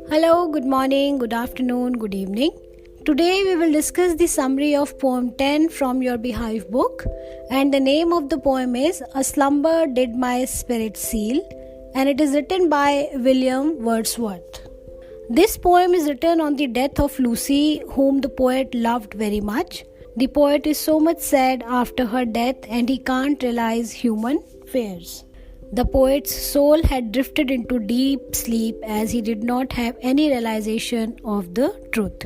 Hello, good morning, good afternoon, good evening. Today we will discuss the summary of poem 10 from your Beehive book, and the name of the poem is A Slumber Did My Spirit Seal, and it is written by William Wordsworth. This poem is written on the death of Lucy, whom the poet loved very much. The poet is so much sad after her death and he can't realize human fears. The poet's soul had drifted into deep sleep as he did not have any realization of the truth.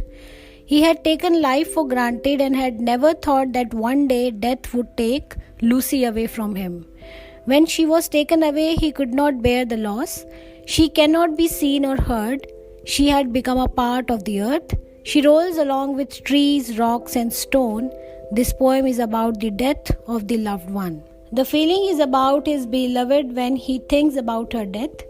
He had taken life for granted and had never thought that one day death would take Lucy away from him. When she was taken away, he could not bear the loss. She cannot be seen or heard. She had become a part of the earth. She rolls along with trees, rocks, and stone. This poem is about the death of the loved one. The feeling is about his beloved when he thinks about her death.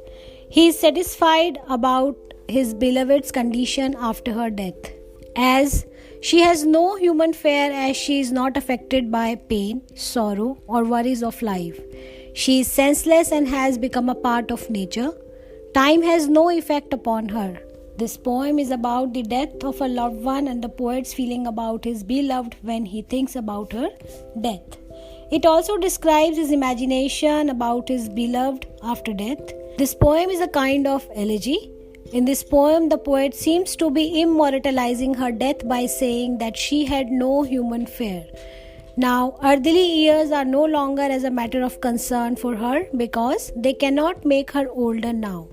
He is satisfied about his beloved's condition after her death, as she has no human fear, as she is not affected by pain, sorrow, or worries of life. She is senseless and has become a part of nature. Time has no effect upon her. This poem is about the death of a loved one and the poet's feeling about his beloved when he thinks about her death. It also describes his imagination about his beloved after death. This poem is a kind of elegy. In this poem, the poet seems to be immortalizing her death by saying that she had no human fear. Now, earthly years are no longer as a matter of concern for her because they cannot make her older now.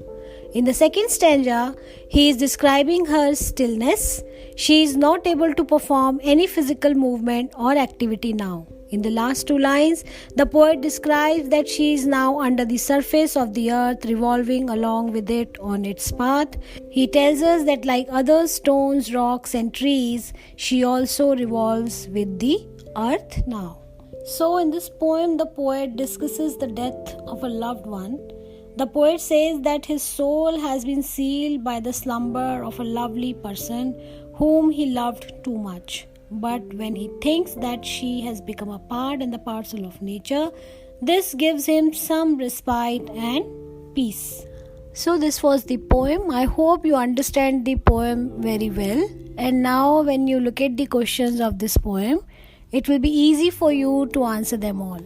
In the second stanza, he is describing her stillness. She is not able to perform any physical movement or activity now. In the last two lines, the poet describes that she is now under the surface of the earth, revolving along with it on its path. He tells us that like other stones, rocks, and trees, she also revolves with the earth now. So in this poem, the poet discusses the death of a loved one. The poet says that his soul has been sealed by the slumber of a lovely person whom he loved too much. But when he thinks that she has become a part and the parcel of nature, this gives him some respite and peace. So this was the poem. I hope you understand the poem very well. And now when you look at the questions of this poem, it will be easy for you to answer them all.